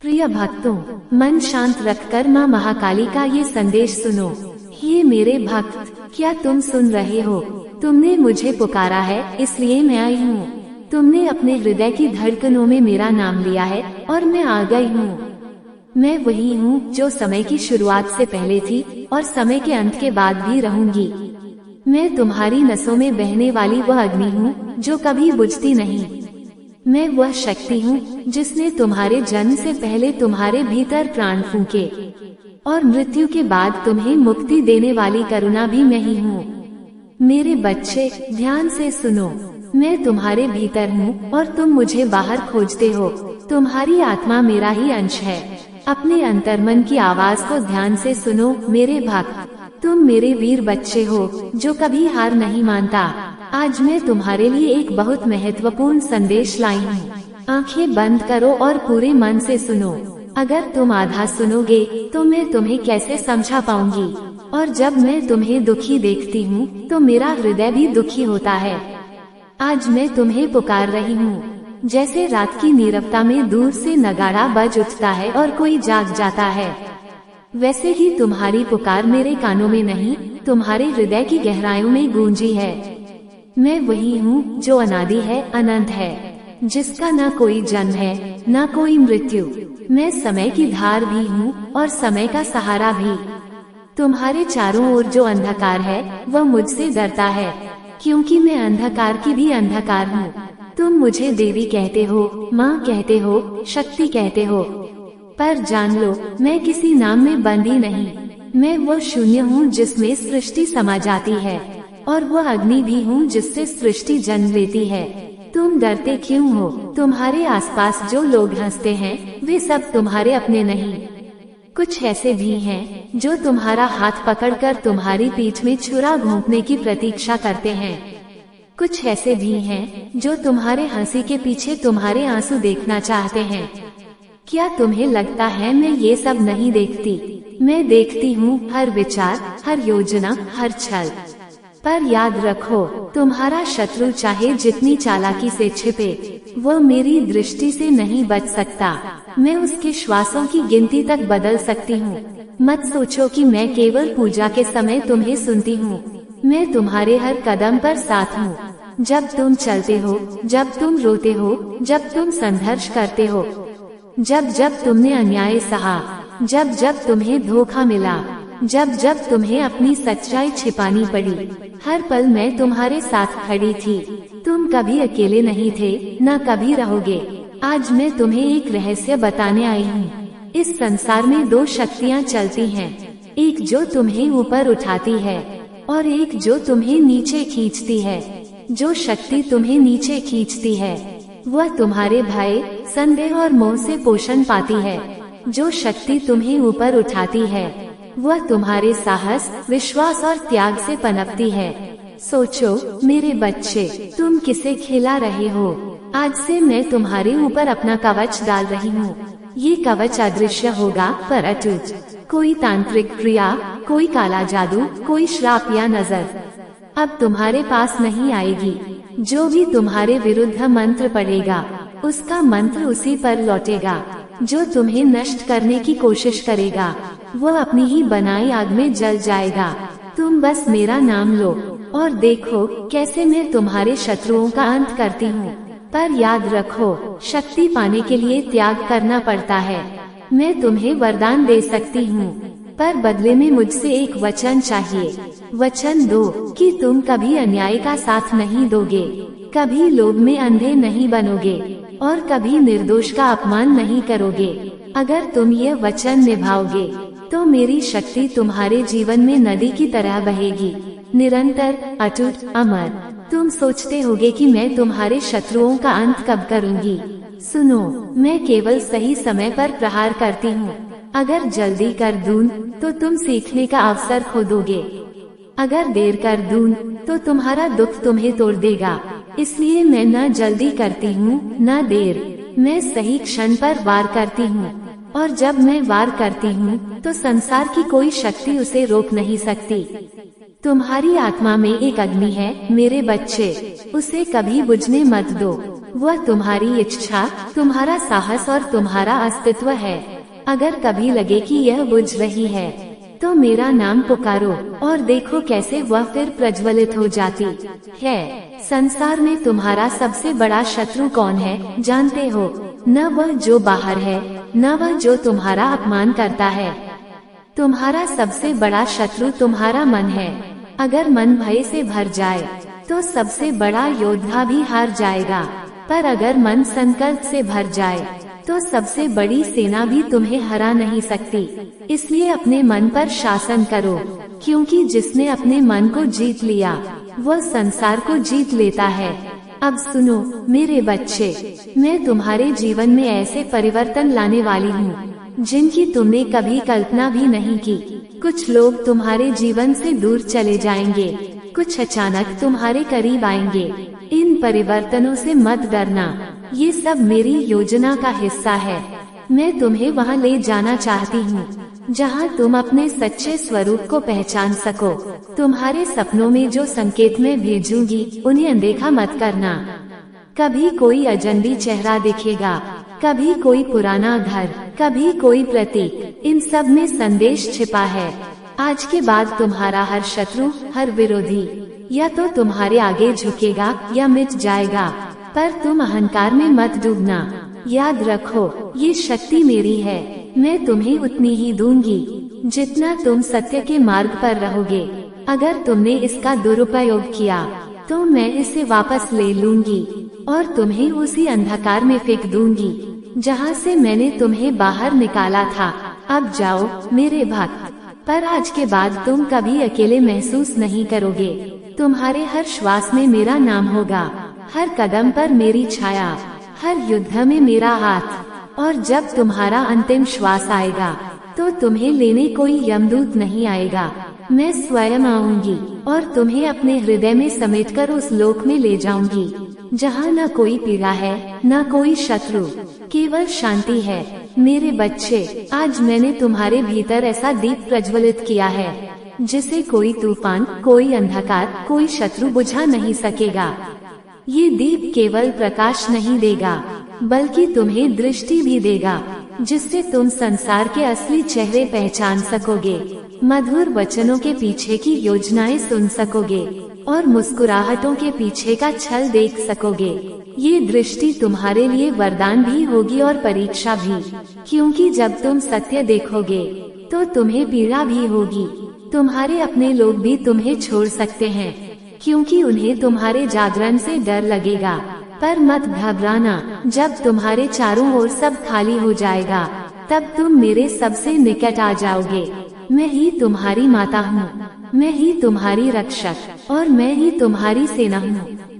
प्रिय भक्तों, मन शांत रखकर माँ महाकाली का ये संदेश सुनो। ये मेरे भक्त, क्या तुम सुन रहे हो? तुमने मुझे पुकारा है, इसलिए मैं आई हूँ। तुमने अपने हृदय की धड़कनों में मेरा नाम लिया है और मैं आ गई हूँ। मैं वही हूँ जो समय की शुरुआत से पहले थी और समय के अंत के बाद भी रहूंगी। मैं तुम्हारी नसों में बहने वाली वह अग्नि हूँ जो कभी बुझती नहीं। मैं वह शक्ति हूँ जिसने तुम्हारे जन्म से पहले तुम्हारे भीतर प्राण फूंके और मृत्यु के बाद तुम्हें मुक्ति देने वाली करुणा भी मैं ही हूँ। मेरे बच्चे, ध्यान से सुनो। मैं तुम्हारे भीतर हूँ और तुम मुझे बाहर खोजते हो। तुम्हारी आत्मा मेरा ही अंश है। अपने अंतर्मन की आवाज को ध्यान से सुनो मेरे भक्त। तुम मेरे वीर बच्चे हो जो कभी हार नहीं मानता। आज मैं तुम्हारे लिए एक बहुत महत्वपूर्ण संदेश लाई हूँ। आंखें बंद करो और पूरे मन से सुनो। अगर तुम आधा सुनोगे तो मैं तुम्हें कैसे समझा पाऊंगी? और जब मैं तुम्हें दुखी देखती हूँ तो मेरा हृदय भी दुखी होता है। आज मैं तुम्हें पुकार रही हूँ। जैसे रात की नीरवता में दूर से नगाड़ा बज उठता है और कोई जाग जाता है, वैसे ही तुम्हारी पुकार मेरे कानों में नहीं, तुम्हारे हृदय की गहराइयों में गूंजी है। मैं वही हूँ जो अनादि है, अनंत है, जिसका न कोई जन्म है न कोई मृत्यु। मैं समय की धार भी हूँ और समय का सहारा भी। तुम्हारे चारों ओर जो अंधकार है वह मुझसे डरता है, क्योंकि मैं अंधकार की भी अंधकार हूँ। तुम मुझे देवी कहते हो, माँ कहते हो, शक्ति कहते हो, पर जान लो मैं किसी नाम में बंधी नहीं। मैं वो शून्य हूँ जिसमें सृष्टि समा जाती है और वह अग्नि भी हूँ जिससे सृष्टि जन्म लेती है। तुम डरते क्यों हो? तुम्हारे आसपास जो लोग हंसते हैं वे सब तुम्हारे अपने नहीं। कुछ ऐसे भी हैं जो तुम्हारा हाथ पकड़कर तुम्हारी पीठ में छुरा घोंपने की प्रतीक्षा करते हैं। कुछ ऐसे भी हैं जो तुम्हारे हंसी के पीछे तुम्हारे आंसू देखना चाहते हैं। क्या तुम्हें लगता है मैं ये सब नहीं देखती? मैं देखती हूँ हर विचार, हर योजना, हर छल। पर याद रखो, तुम्हारा शत्रु चाहे जितनी चालाकी से छिपे, वह मेरी दृष्टि से नहीं बच सकता। मैं उसके श्वासों की गिनती तक बदल सकती हूँ। मत सोचो कि मैं केवल पूजा के समय तुम्हें सुनती हूँ। मैं तुम्हारे हर कदम पर साथ हूँ। जब तुम चलते हो, जब तुम रोते हो, जब तुम संघर्ष करते हो, जब जब तुमने अन्याय सहा, जब जब तुम्हें धोखा मिला, जब जब तुम्हें अपनी सच्चाई छिपानी पड़ी, हर पल मैं तुम्हारे साथ खड़ी थी। तुम कभी अकेले नहीं थे, न कभी रहोगे। आज मैं तुम्हें एक रहस्य बताने आई हूँ। इस संसार में दो शक्तियाँ चलती हैं, एक जो तुम्हें ऊपर उठाती है और एक जो तुम्हें नीचे खींचती है। जो शक्ति तुम्हें नीचे खींचती है वह तुम्हारे भय, संदेह और मोह से पोषण पाती है। जो शक्ति तुम्हें ऊपर उठाती है वह तुम्हारे साहस, विश्वास और त्याग से पनपती है। सोचो मेरे बच्चे, तुम किसे खिला रहे हो? आज से मैं तुम्हारे ऊपर अपना कवच डाल रही हूँ। ये कवच अदृश्य होगा पर अटूट। कोई तांत्रिक क्रिया, कोई काला जादू, कोई श्राप या नजर अब तुम्हारे पास नहीं आएगी। जो भी तुम्हारे विरुद्ध मंत्र पढ़ेगा उसका मंत्र उसी पर लौटेगा। जो तुम्हें नष्ट करने की कोशिश करेगा वह अपनी ही बनाई आग में जल जाएगा। तुम बस मेरा नाम लो और देखो कैसे मैं तुम्हारे शत्रुओं का अंत करती हूँ। पर याद रखो, शक्ति पाने के लिए त्याग करना पड़ता है। मैं तुम्हें वरदान दे सकती हूँ, पर बदले में मुझसे एक वचन चाहिए। वचन दो कि तुम कभी अन्याय का साथ नहीं दोगे, कभी लोभ में अंधे नहीं बनोगे और कभी निर्दोष का अपमान नहीं करोगे। अगर तुम ये वचन निभाओगे तो मेरी शक्ति तुम्हारे जीवन में नदी की तरह बहेगी, निरंतर, अटूट, अमर। तुम सोचते होगे कि मैं तुम्हारे शत्रुओं का अंत कब करूँगी? सुनो, मैं केवल सही समय पर प्रहार करती हूँ। अगर जल्दी कर दूं तो तुम सीखने का अवसर खो दोगे। अगर देर कर दूं तो तुम्हारा दुख तुम्हें तोड़ देगा। इसलिए मैं न जल्दी करती हूँ न देर। मैं सही क्षण पर वार करती हूँ और जब मैं वार करती हूँ तो संसार की कोई शक्ति उसे रोक नहीं सकती। तुम्हारी आत्मा में एक अग्नि है मेरे बच्चे, उसे कभी बुझने मत दो। वह तुम्हारी इच्छा, तुम्हारा साहस और तुम्हारा अस्तित्व है। अगर कभी लगे कि यह बुझ रही है तो मेरा नाम पुकारो और देखो कैसे वह फिर प्रज्वलित हो जाती है। संसार में तुम्हारा सबसे बड़ा शत्रु कौन है जानते हो? न वह जो बाहर है, न वह जो तुम्हारा अपमान करता है। तुम्हारा सबसे बड़ा शत्रु तुम्हारा मन है। अगर मन भय से भर जाए तो सबसे बड़ा योद्धा भी हार जाएगा, पर अगर मन संकल्प से भर जाए तो सबसे बड़ी सेना भी तुम्हें हरा नहीं सकती। इसलिए अपने मन पर शासन करो, क्योंकि जिसने अपने मन को जीत लिया वह संसार को जीत लेता है। अब सुनो मेरे बच्चे, मैं तुम्हारे जीवन में ऐसे परिवर्तन लाने वाली हूँ जिनकी तुमने कभी कल्पना भी नहीं की। कुछ लोग तुम्हारे जीवन से दूर चले जाएंगे, कुछ अचानक तुम्हारे करीब आएंगे। इन परिवर्तनों से मत डरना, ये सब मेरी योजना का हिस्सा है। मैं तुम्हें वहाँ ले जाना चाहती हूँ जहाँ तुम अपने सच्चे स्वरूप को पहचान सको। तुम्हारे सपनों में जो संकेत मैं भेजूंगी उन्हें अनदेखा मत करना। कभी कोई अजनबी चेहरा दिखेगा, कभी कोई पुराना घर, कभी कोई प्रतीक, इन सब में संदेश छिपा है। आज के बाद तुम्हारा हर शत्रु, हर विरोधी या तो तुम्हारे आगे झुकेगा या मिट जाएगा, पर तुम अहंकार में मत डूबना। याद रखो ये शक्ति मेरी है, मैं तुम्हें उतनी ही दूंगी जितना तुम सत्य के मार्ग पर रहोगे। अगर तुमने इसका दुरुपयोग किया तो मैं इसे वापस ले लूंगी और तुम्हें उसी अंधकार में फेंक दूंगी जहाँ से मैंने तुम्हें बाहर निकाला था। अब जाओ मेरे भक्त। पर आज के बाद तुम कभी अकेले महसूस नहीं करोगे। तुम्हारे हर श्वास में मेरा नाम होगा, हर कदम पर मेरी छाया, हर युद्ध में मेरा हाथ। और जब तुम्हारा अंतिम श्वास आएगा तो तुम्हें लेने कोई यमदूत नहीं आएगा, मैं स्वयं आऊंगी और तुम्हें अपने हृदय में समेटकर उस लोक में ले जाऊंगी जहाँ न कोई पीड़ा है, न कोई शत्रु, केवल शांति है। मेरे बच्चे, आज मैंने तुम्हारे भीतर ऐसा दीप प्रज्वलित किया है जिसे कोई तूफान, कोई अंधकार, कोई शत्रु बुझा नहीं सकेगा। ये दीप केवल प्रकाश नहीं देगा बल्कि तुम्हें दृष्टि भी देगा, जिससे तुम संसार के असली चेहरे पहचान सकोगे, मधुर वचनों के पीछे की योजनाएं सुन सकोगे और मुस्कुराहटों के पीछे का छल देख सकोगे। ये दृष्टि तुम्हारे लिए वरदान भी होगी और परीक्षा भी, क्योंकि जब तुम सत्य देखोगे तो तुम्हें पीड़ा भी होगी। तुम्हारे अपने लोग भी तुम्हें छोड़ सकते हैं, क्योंकि उन्हें तुम्हारे जागरण से डर लगेगा। पर मत घबराना, जब तुम्हारे चारों ओर सब खाली हो जाएगा तब तुम मेरे सबसे निकट आ जाओगे। मैं ही तुम्हारी माता हूँ, मैं ही तुम्हारी रक्षक और मैं ही तुम्हारी सेना हूँ।